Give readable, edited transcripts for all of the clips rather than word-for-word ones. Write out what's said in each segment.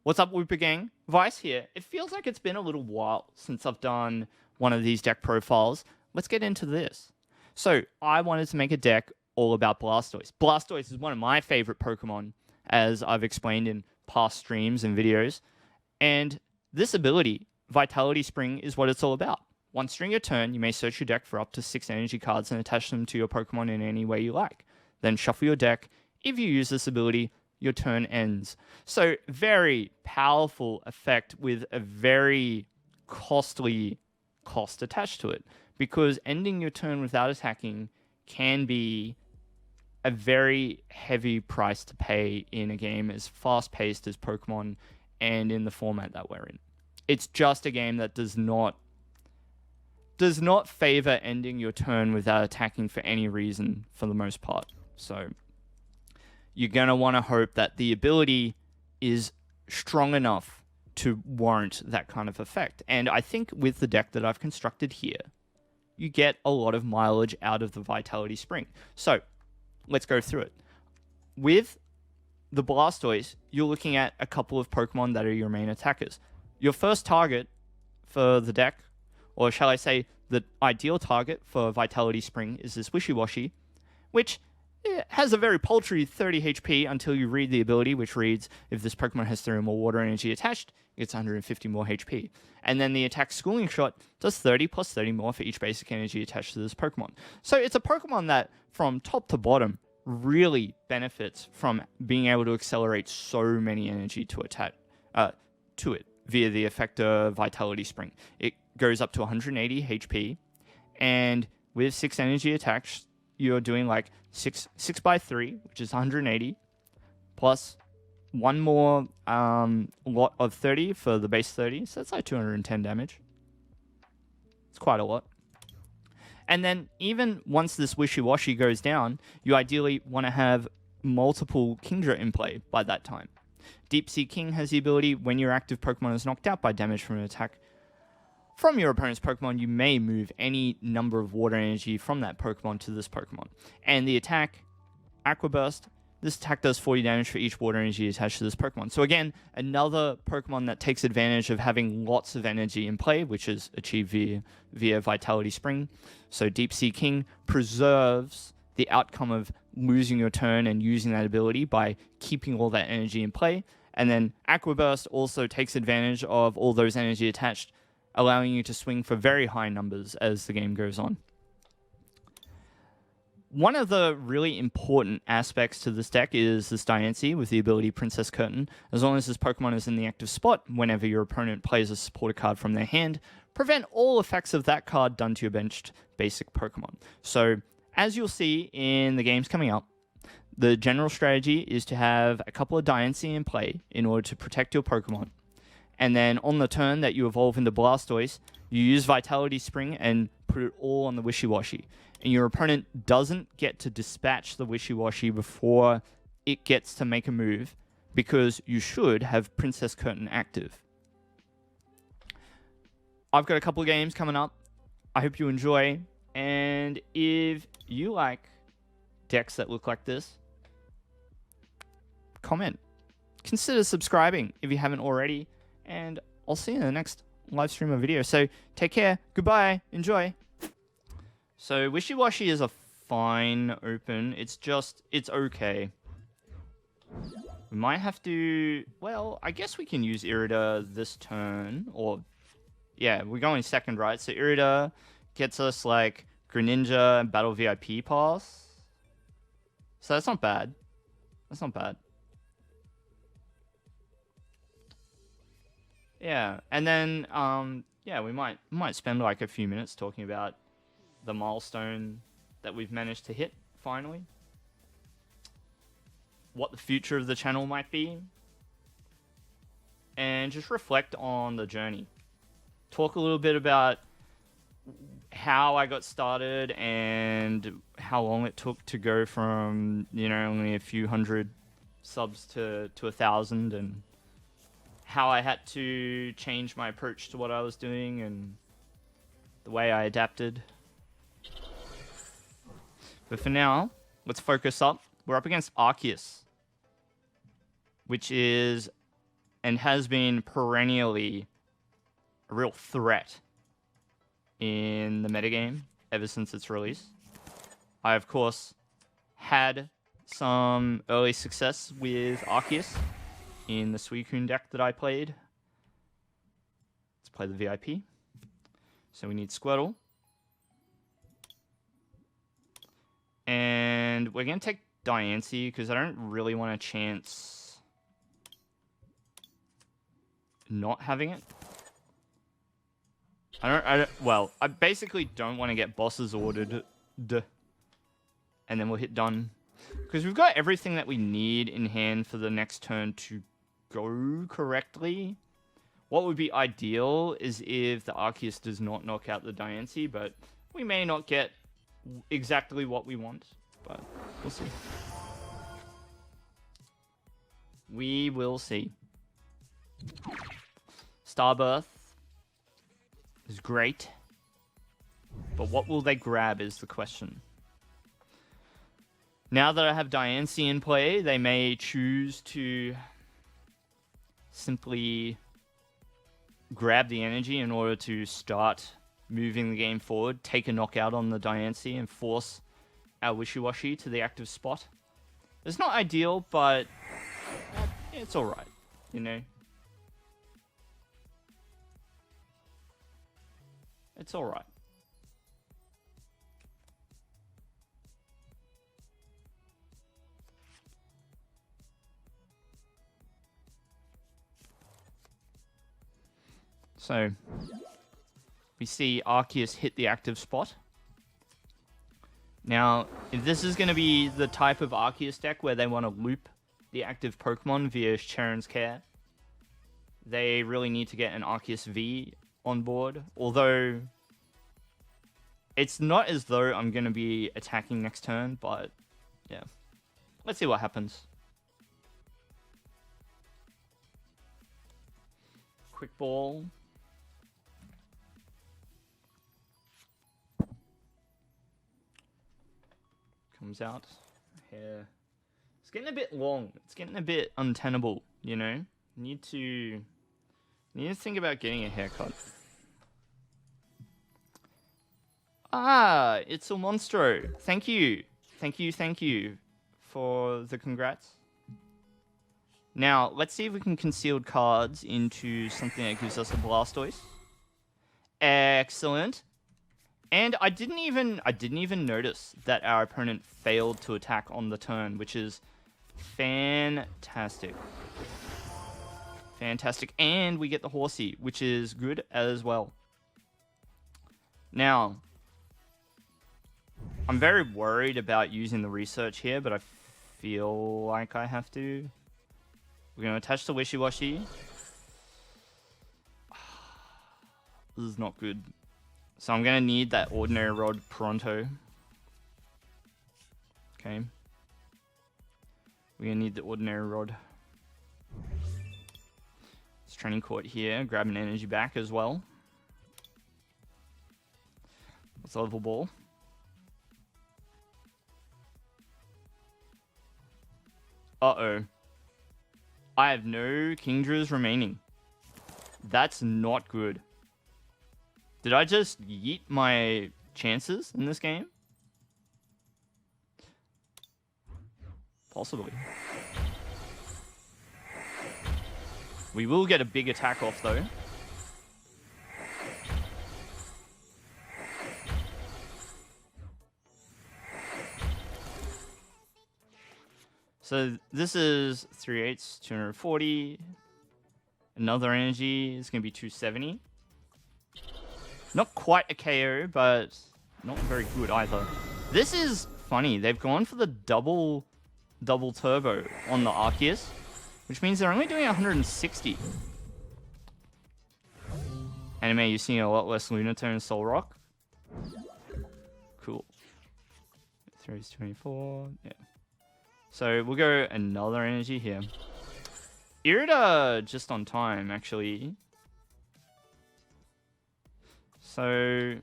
What's up, Whooper Gang? Vice here. It feels like it's been a little while since I've done one of these deck profiles. Let's get into this. So, I wanted to make a deck all about Blastoise. Blastoise is one of my favorite Pokemon, as I've explained in past streams and videos. And this ability, Vitality Spring, is what it's all about. Once during your turn, you may search your deck for up to 6 energy cards and attach them to your Pokemon in any way you like. Then shuffle your deck. If you use this ability, your turn ends. So, very powerful effect with a very costly cost attached to it. Because ending your turn without attacking can be a very heavy price to pay in a game as fast-paced as Pokemon and in the format that we're in. It's just a game that does not favor ending your turn without attacking for any reason for the most part. So you're going to want to hope that the ability is strong enough to warrant that kind of effect. And I think with the deck that I've constructed here, you get a lot of mileage out of the Vitality Spring. So let's go through it. With the Blastoise, you're looking at a couple of Pokemon that are your main attackers. Your first target for the deck, or shall I say the ideal target for Vitality Spring, is this Wishiwashi, which has a very paltry 30 HP until you read the ability, which reads, if this Pokemon has 3 or more water energy attached, it's 150 more HP. And then the attack Schooling Shot does 30 plus 30 more for each basic energy attached to this Pokemon. So it's a Pokemon that, from top to bottom, really benefits from being able to accelerate so many energy to attack to it via the effect of Vitality Spring. It goes up to 180 HP, and with 6 energy attached, you're doing like 6 by 3, which is 180, plus one more lot of 30 for the base 30, so that's like 210 damage. It's quite a lot. And then even once this Wishiwashi goes down, you ideally want to have multiple Kingdra in play by that time. Deep Sea King has the ability, when your active Pokemon is knocked out by damage from an attack from your opponent's Pokemon, you may move any number of water energy from that Pokemon to this Pokemon. And the attack, Aqua Burst, this attack does 40 damage for each water energy attached to this Pokemon. So again, another Pokemon that takes advantage of having lots of energy in play, which is achieved via Vitality Spring. So Deep Sea King preserves the outcome of losing your turn and using that ability by keeping all that energy in play. And then Aqua Burst also takes advantage of all those energy attached, allowing you to swing for very high numbers as the game goes on. One of the really important aspects to this deck is this Diancie with the ability Princess Curtain. As long as this Pokemon is in the active spot, whenever your opponent plays a supporter card from their hand, prevent all effects of that card done to your benched basic Pokemon. So, as you'll see in the games coming up, the general strategy is to have a couple of Diancie in play in order to protect your Pokemon. And then on the turn that you evolve into Blastoise, you use Vitality Spring and put it all on the Wishiwashi. And your opponent doesn't get to dispatch the Wishiwashi before it gets to make a move, because you should have Princess Curtain active. I've got a couple of games coming up. I hope you enjoy. And if you like decks that look like this, comment. Consider subscribing if you haven't already. And I'll see you in the next live stream or video. So take care. Goodbye. Enjoy. So Wishiwashi is a fine open. It's okay. We might have to... Well, I guess we can use Irida this turn. Or, yeah, we're going second, right? So Irida gets us, like, Greninja and Battle VIP Pass. So that's not bad. That's not bad. Yeah, and then, yeah, we might spend, like, a few minutes talking about the milestone that we've managed to hit, finally. What the future of the channel might be. And just reflect on the journey. Talk a little bit about how I got started and how long it took to go from, you know, only a few hundred subs to 1,000, and how I had to change my approach to what I was doing and the way I adapted. But for now, let's focus up. We're up against Arceus, which is and has been perennially a real threat in the metagame ever since its release. I, of course, had some early success with Arceus in the Suicune deck that I played. Let's play the VIP. So we need Squirtle. And we're going to take Diancie because I don't really want to chance not having it. Well, I basically don't want to get bosses ordered. And then we'll hit done. Because we've got everything that we need in hand for the next turn to go correctly. What would be ideal is if the Arceus does not knock out the Diancie, but we may not get exactly what we want. But we'll see. We will see. Starbirth is great. But what will they grab is the question. Now that I have Diancie in play, they may choose to simply grab the energy in order to start moving the game forward, take a knockout on the Diancie, and force our Wishiwashi to the active spot. It's not ideal, but it's alright, you know? It's alright. So, we see Arceus hit the active spot. Now, if this is going to be the type of Arceus deck where they want to loop the active Pokemon via Sharon's Care, they really need to get an Arceus V on board. Although, it's not as though I'm going to be attacking next turn, but yeah. Let's see what happens. Quick Ball. Comes out. Hair. It's getting a bit long. It's getting a bit untenable, you know? Need to think about getting a haircut. Ah, it's a Monstro. Thank you. Thank you for the congrats. Now, let's see if we can concealed cards into something that gives us a Blastoise. Excellent. And I didn't even notice that our opponent failed to attack on the turn, which is fantastic. Fantastic. And we get the Horsea, which is good as well. Now, I'm very worried about using the research here, but I feel like I have to. We're going to attach the Wishiwashi. This is not good. So I'm going to need that Ordinary Rod pronto. Okay. We're going to need the Ordinary Rod. It's Training Court here. Grab an energy back as well. Let's Level Ball. Uh-oh. I have no Kingdras remaining. That's not good. Did I just yeet my chances in this game? Possibly. We will get a big attack off though. So this is 3/8, 240. Another energy is going to be 270. Not quite a KO, but not very good either. This is funny. They've gone for the double turbo on the Arceus, which means they're only doing 160. Anime, you're seeing a lot less Lunatone and Soul Rock. Cool. 3 is 24. Yeah. So we'll go another energy here. Irida just on time, actually. So,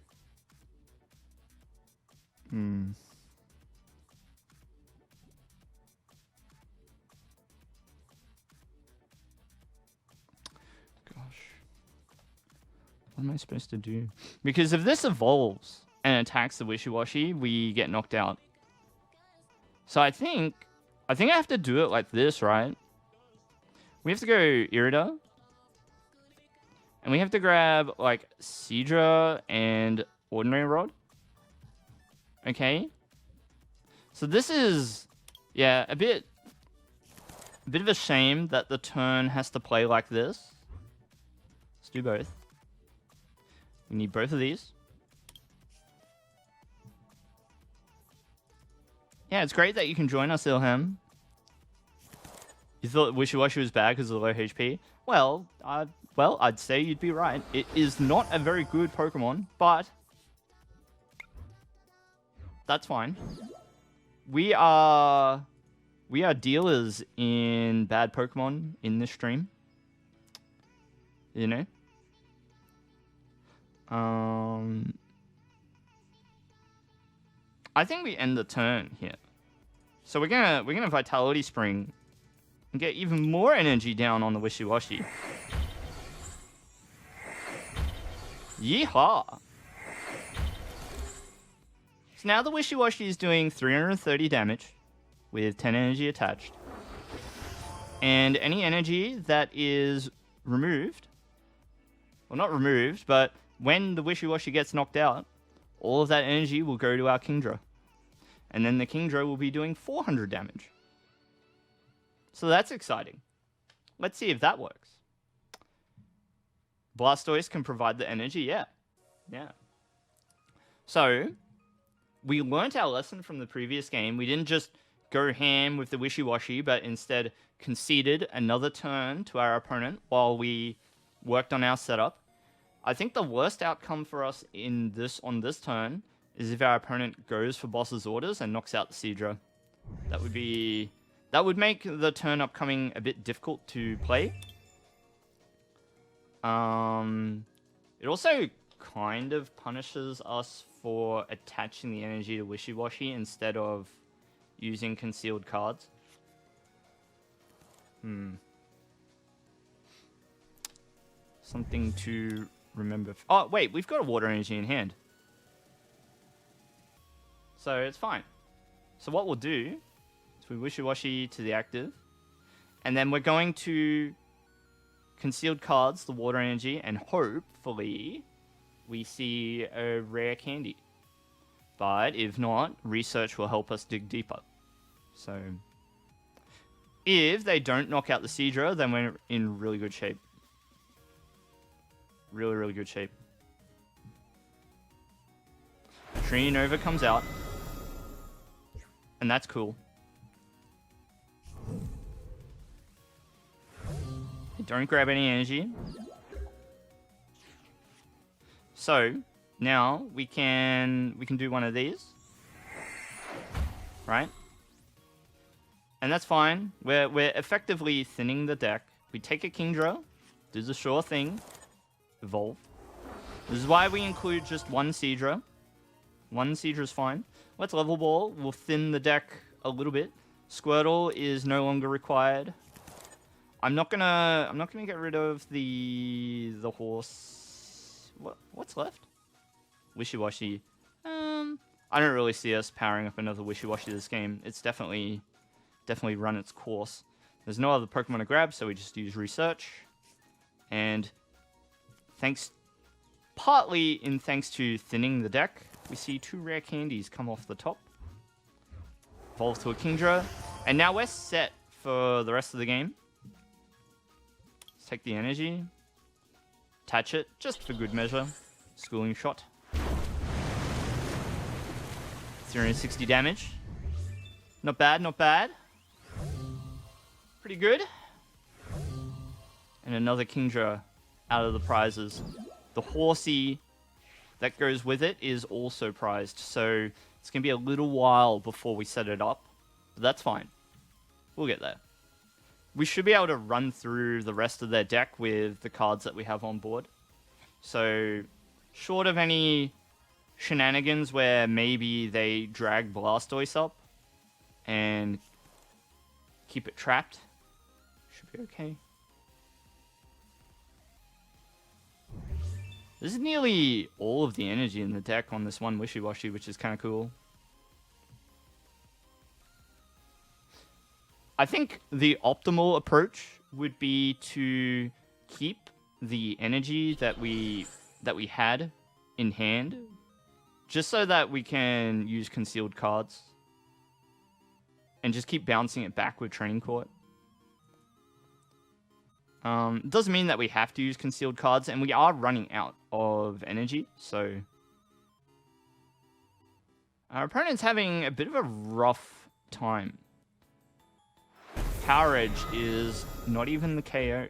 What am I supposed to do? Because if this evolves and attacks the Wishiwashi, we get knocked out. So I think I have to do it like this, right? We have to go Irida. And we have to grab, like, Seadra and Ordinary Rod. Okay. So this is, yeah, a bit of a shame that the turn has to play like this. Let's do both. We need both of these. Yeah, it's great that you can join us, Ilham. You thought Wishiwashi was bad because of the low HP? Well, I'd say you'd be right. It is not a very good Pokemon, but that's fine. We are dealers in bad Pokemon in this stream. You know? I think we end the turn here. So we're gonna Vitality Spring and get even more energy down on the Wishiwashi. Yeehaw! So now the Wishiwashi is doing 330 damage with 10 energy attached. And any energy that is removed, well, not removed, but when the Wishiwashi gets knocked out, all of that energy will go to our Kingdra. And then the Kingdra will be doing 400 damage. So that's exciting. Let's see if that works. Blastoise can provide the energy, yeah. So, we learnt our lesson from the previous game. We didn't just go ham with the Wishiwashi, but instead conceded another turn to our opponent while we worked on our setup. I think the worst outcome for us on this turn is if our opponent goes for boss's orders and knocks out the Seadra. That would make the turn upcoming a bit difficult to play. It also kind of punishes us for attaching the energy to Wishiwashi instead of using concealed cards. Something to remember. Oh, wait, we've got a water energy in hand. So it's fine. So what we'll do is we Wishiwashi to the active. And then we're going to concealed cards, the water energy, and hopefully we see a rare candy. But if not, research will help us dig deeper. So if they don't knock out the Seadra, then we're in really good shape. Really, really good shape. Trini Nova comes out. And that's cool. Don't grab any energy. So now we can do one of these, right? And that's fine. We're effectively thinning the deck. We take a Kingdra, do the sure thing, evolve. This is why we include just one Seadra. One Seadra is fine. Let's level ball. We'll thin the deck a little bit. Squirtle is no longer required. I'm not gonna get rid of the horse. What's left? Wishiwashi. I don't really see us powering up another Wishiwashi this game. It's definitely run its course. There's no other Pokemon to grab, so we just use research. And partly thanks to thinning the deck, we see 2 rare candies come off the top. Evolve to a Kingdra. And now we're set for the rest of the game. Let's take the energy. Attach it, just for good measure. Schooling shot. 360 damage. Not bad, not bad. Pretty good. And another Kingdra out of the prizes. The Horsea that goes with it is also prized, so it's going to be a little while before we set it up, but that's fine. We'll get there. We should be able to run through the rest of their deck with the cards that we have on board. So, short of any shenanigans where maybe they drag Blastoise up and keep it trapped, should be okay. This is nearly all of the energy in the deck on this one Wishiwashi, which is kind of cool. I think the optimal approach would be to keep the energy that we had in hand, just so that we can use concealed cards and just keep bouncing it back with Training Court. It doesn't mean that we have to use concealed cards, and we are running out of energy, so our opponent's having a bit of a rough time. Power Edge is not even the KO.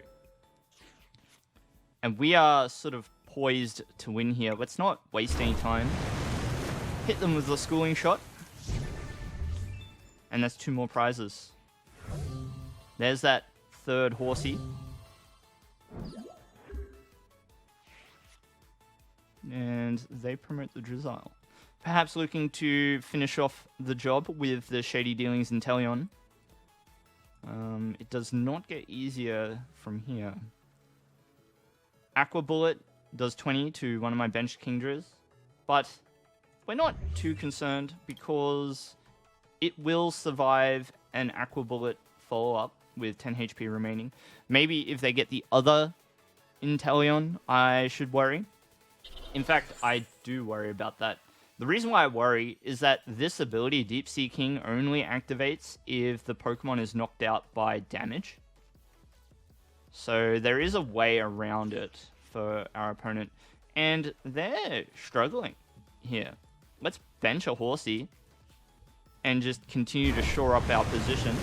And we are sort of poised to win here. Let's not waste any time. Hit them with the schooling shot. And that's 2 more prizes. There's that third Horsea. And they promote the Drizzile. Perhaps looking to finish off the job with the Shady Dealings Inteleon. It does not get easier from here. Aqua Bullet does 20 to one of my bench Kingdras. But we're not too concerned because it will survive an Aqua Bullet follow-up with 10 HP remaining. Maybe if they get the other Inteleon, I should worry. In fact, I do worry about that. The reason why I worry is that this ability, Deep Sea King, only activates if the Pokemon is knocked out by damage. So there is a way around it for our opponent. And they're struggling here. Let's bench a Horsea and just continue to shore up our position.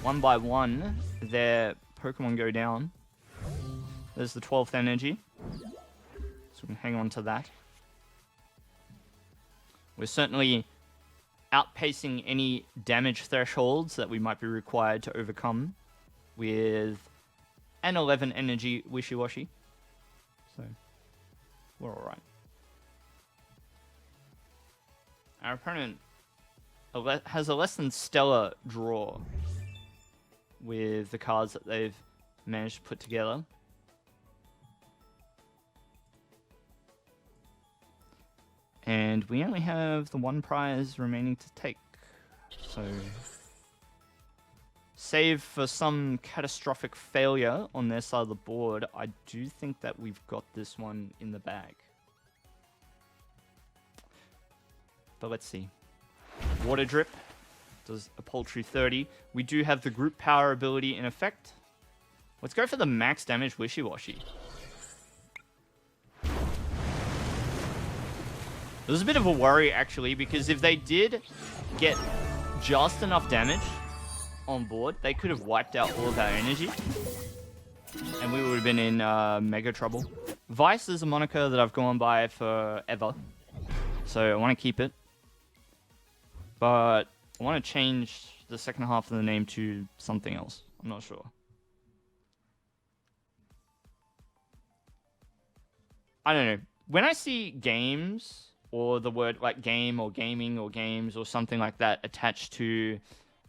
One by one, their Pokemon go down. There's the 12th energy. So we can hang on to that. We're certainly outpacing any damage thresholds that we might be required to overcome with an 11 energy Wishiwashi. So, we're alright. Our opponent has a less than stellar draw with the cards that they've managed to put together. And we only have the 1 prize remaining to take. So, save for some catastrophic failure on their side of the board, I do think that we've got this one in the bag. But let's see. Water Drip does a paltry 30. We do have the group power ability in effect. Let's go for the max damage Wishiwashi. It was a bit of a worry, actually, because if they did get just enough damage on board, they could have wiped out all of our energy. And we would have been in mega trouble. Vice is a moniker that I've gone by forever. So I want to keep it. But I want to change the second half of the name to something else. I'm not sure. I don't know. When I see games, or the word like game or gaming or games or something like that attached to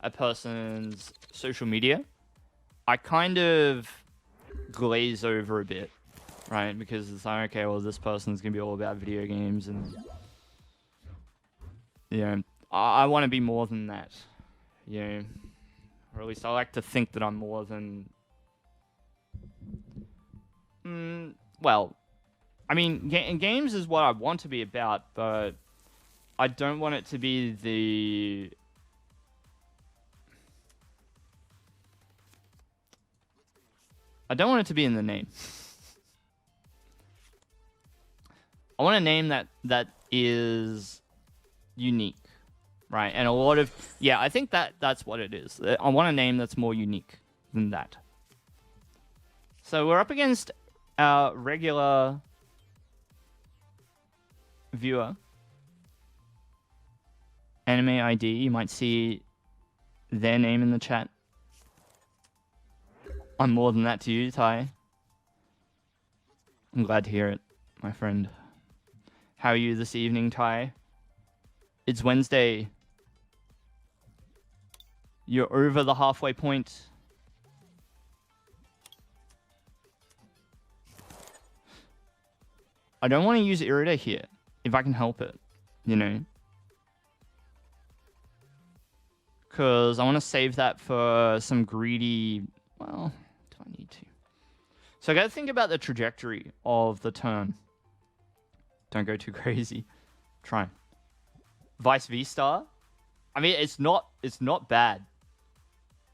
a person's social media, I kind of glaze over a bit, right? Because it's like, okay, well, this person's going to be all about video games and, you know, I want to be more than that, you know, or at least I like to think that I'm more than, well, I mean, games is what I want to be about, but I don't want it to be the... I don't want it to be in the name. I want a name that is unique, right? And a lot of... Yeah, I think that's what it is. I want a name that's more unique than that. So we're up against our regular... viewer, anime ID. You might see their name in the chat. I'm more than that to you, Ty. I'm glad to hear it, my friend. How are you this evening, Ty? It's Wednesday. You're over the halfway point. I don't want to use Irida here, if I can help it, you know? Because I want to save that for some greedy... Well, do I need to? So I got to think about the trajectory of the turn. Don't go too crazy. Try. Vice VStar. I mean, it's not bad.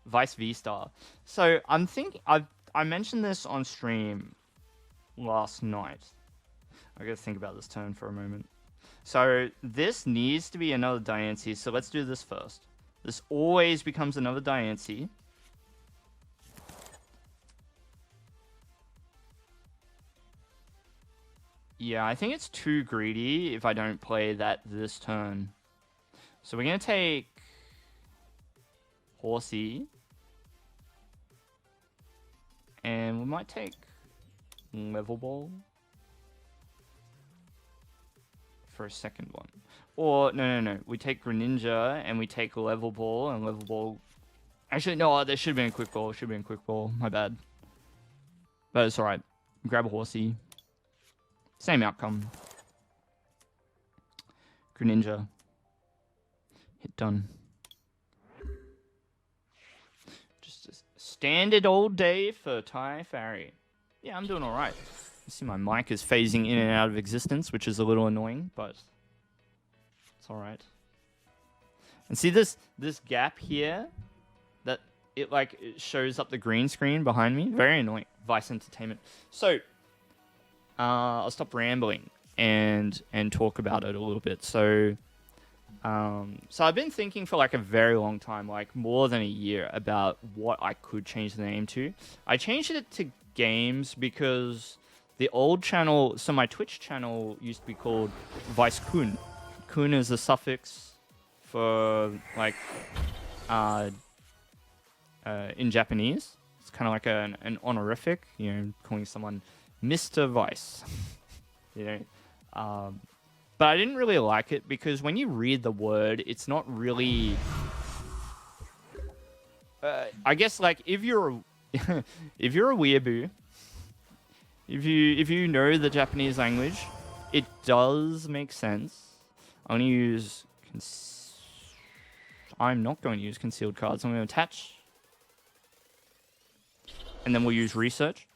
Vice VStar. So I'm thinking... I mentioned this on stream last night. I gotta think about this turn for a moment. So this needs to be another Diancie. So let's do this first. This always becomes another Diancie. Yeah, I think it's too greedy if I don't play that this turn. So we're gonna take Horsea. And we might take Level Ball for a second one. Or, no. We take Greninja and we take Level Ball and Level Ball... Actually, no, there should have been a Quick Ball. Should have been a Quick Ball. My bad. But it's alright. Grab a Horsea. Same outcome. Greninja. Hit done. Just a standard old day for Ty Farry. Yeah, I'm doing alright. You see my mic is phasing in and out of existence, which is a little annoying, but it's alright. And see this gap here? That it shows up the green screen behind me? Very annoying. Vice Entertainment. So I'll stop rambling and talk about it a little bit. So I've been thinking for a very long time, more than a year, about what I could change the name to. I changed it to Games because the old channel, so my Twitch channel used to be called Vice Kun. Kun is a suffix for in Japanese. It's kind of like an honorific, calling someone Mr. Vice. But I didn't really like it because when you read the word, it's not really... I guess, if you're if you're a weeaboo, if you know the Japanese language, it does make sense. I'm not going to use concealed cards. I'm going to attach. And then we'll use research.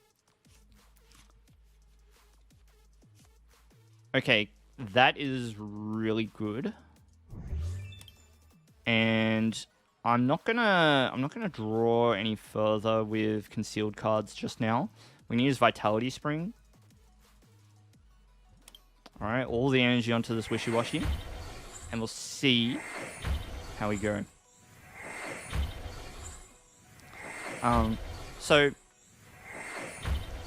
Okay, that is really good. And I'm not gonna draw any further with concealed cards just now. We're gonna use Vitality Spring. Alright, all the energy onto this Wishiwashi. And we'll see how we go. So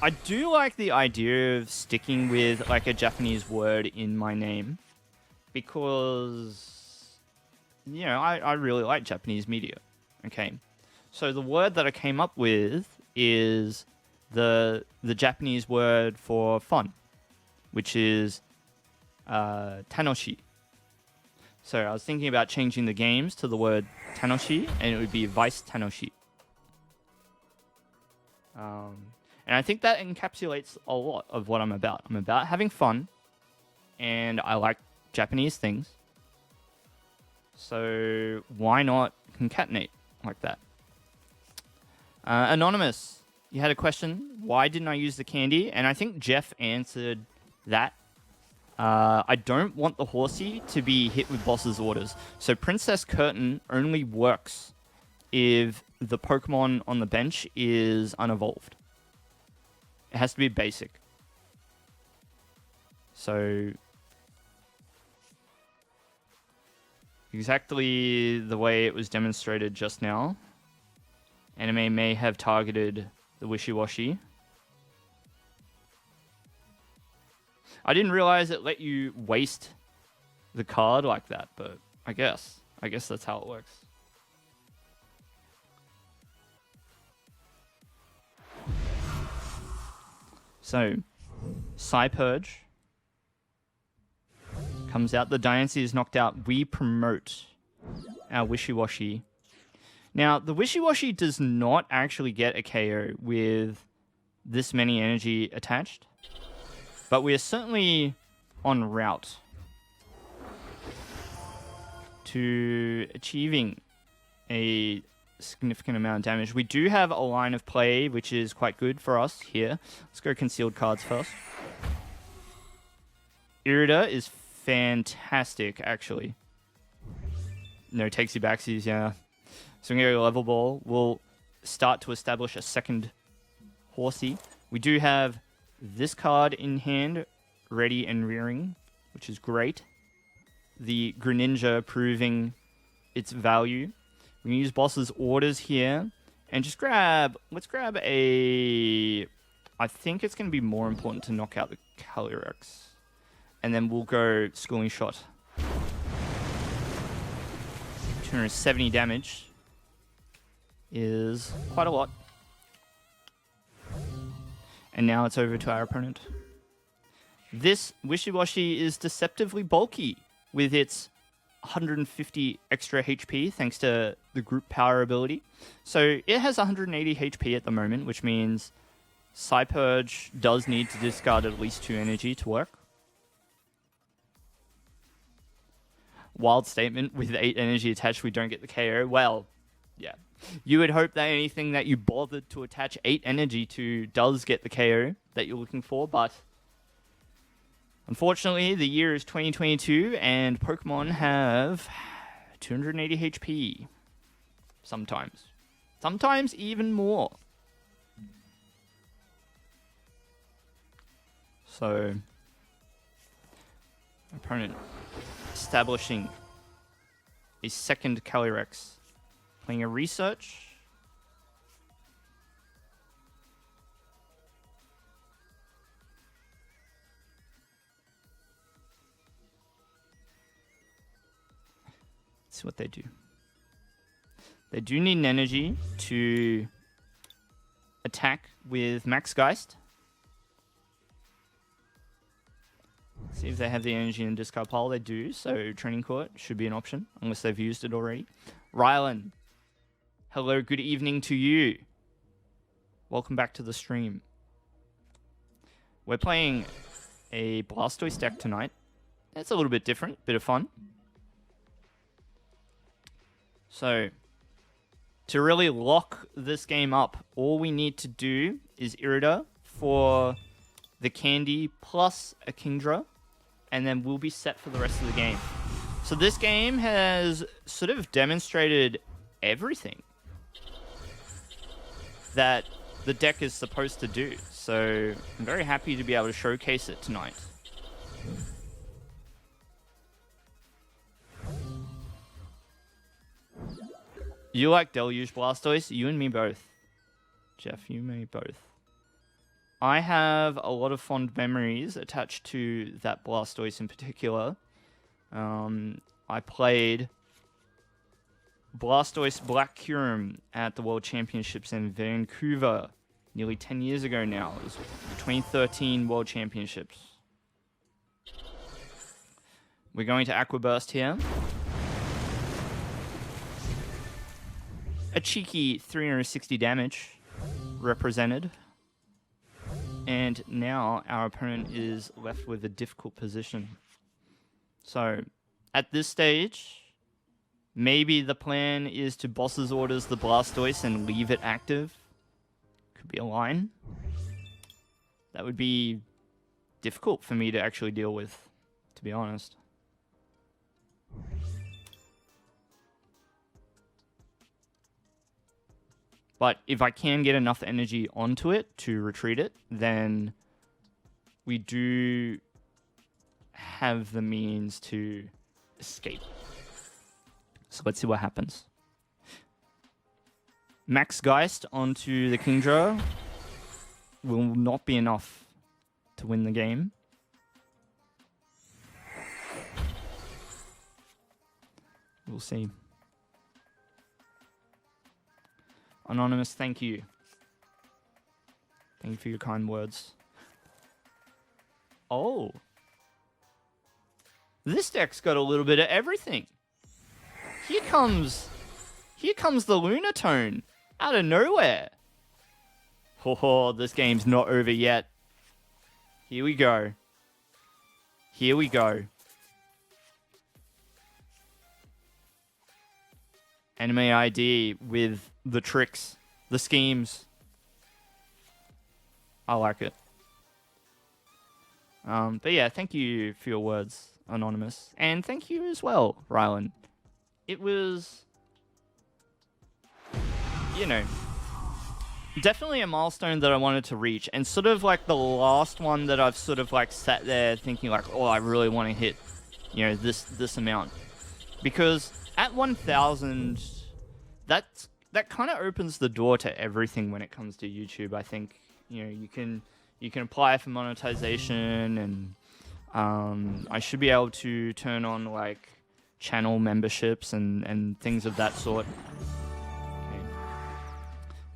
I do like the idea of sticking with a Japanese word in my name because I really like Japanese media. Okay. So the word that I came up with is the Japanese word for fun, which is tanoshi. So I was thinking about changing the games to the word tanoshi, and it would be Vice Tanoshi. And I think that encapsulates a lot of what I'm about. I'm about having fun, and I like Japanese things. So why not concatenate like that? Anonymous, you had a question. Why didn't I use the candy? And I think Jeff answered that. I don't want the Horsea to be hit with boss's orders. So Princess Curtain only works if the Pokemon on the bench is unevolved. It has to be basic. So exactly the way it was demonstrated just now. Anime may have targeted the Wishiwashi. I didn't realize it let you waste the card like that, but I guess that's how it works. So, Psypurge comes out. The Diancie is knocked out. We promote our Wishiwashi. Now, the Wishiwashi does not actually get a KO with this many energy attached. But we are certainly en route to achieving a significant amount of damage. We do have a line of play, which is quite good for us here. Let's go concealed cards first. Irida is fantastic, actually. No takesy backsies, yeah. So we're going to go level ball. We'll start to establish a second Horsea. We do have this card in hand, ready and rearing, which is great. The Greninja proving its value. We can use boss's orders here and just let's grab a, I think it's going to be more important to knock out the Calyrex. And then we'll go schooling shot. 270 damage is quite a lot. And now it's over to our opponent. This Wishiwashi is deceptively bulky with its 150 extra HP thanks to the group power ability. So it has 180 HP at the moment, which means Psypurge does need to discard at least 2 energy to work. Wild statement, with 8 energy attached, we don't get the KO. Well, yeah. You would hope that anything that you bothered to attach 8 energy to does get the KO that you're looking for, but unfortunately, the year is 2022, and Pokemon have 280 HP. Sometimes. Sometimes even more. So, opponent establishing a second Calyrex. Playing a research. Let's see what they do. They do need an energy to attack with Max Geist. See if they have the energy in discard pile. They do, so Training Court should be an option, unless they've used it already. Rylan, hello, good evening to you. Welcome back to the stream. We're playing a Blastoise deck tonight. It's a little bit different, bit of fun. So, to really lock this game up, all we need to do is Irida for the Candy plus a Kingdra, and then we'll be set for the rest of the game. So this game has sort of demonstrated everything that the deck is supposed to do. So I'm very happy to be able to showcase it tonight. You like Deluge Blastoise? You and me both. Jeff, you and me both. I have a lot of fond memories attached to that Blastoise in particular. I played Blastoise Black Curum at the World Championships in Vancouver nearly 10 years ago now. It was the 2013 World Championships. We're going to Aqua Burst here. A cheeky 360 damage represented. And now our opponent is left with a difficult position. So, at this stage, maybe the plan is to boss's orders the Blastoise and leave it active. Could be a line. That would be difficult for me to actually deal with, to be honest. But if I can get enough energy onto it to retreat it, then we do have the means to escape. So let's see what happens. Max Geist onto the Kingdra will not be enough to win the game. We'll see. Anonymous, thank you. Thank you for your kind words. Oh. This deck's got a little bit of everything. Here comes the Lunatone out of nowhere. Oh, this game's not over yet. Here we go. Here we go. Anime ID with the tricks, the schemes. I like it. But yeah, thank you for your words, Anonymous. And thank you as well, Rylan. It was, you know, definitely a milestone that I wanted to reach. And sort of like the last one that I've sort of like sat there thinking like, oh, I really want to hit, you know, this amount. Because at 1,000, that kind of opens the door to everything when it comes to YouTube. I think, you know, you can apply for monetization, and I should be able to turn on like channel memberships and things of that sort. Okay.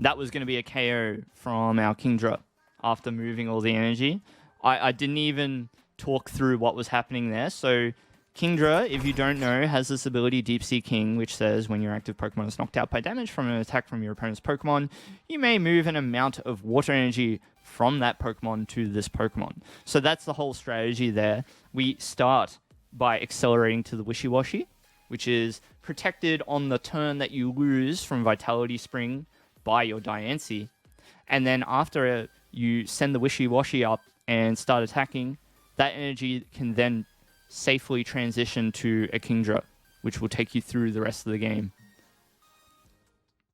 That was going to be a KO from our Kingdra after moving all the energy. I didn't even talk through what was happening there. So Kingdra, if you don't know, has this ability, Deep Sea King, which says when your active Pokemon is knocked out by damage from an attack from your opponent's Pokemon, you may move an amount of water energy from that Pokemon to this Pokemon. So that's the whole strategy there. We start by accelerating to the Wishiwashi, which is protected on the turn that you lose from Vitality Spring by your Diancie. And then after you send the Wishiwashi up and start attacking, that energy can then safely transition to a Kingdra, which will take you through the rest of the game.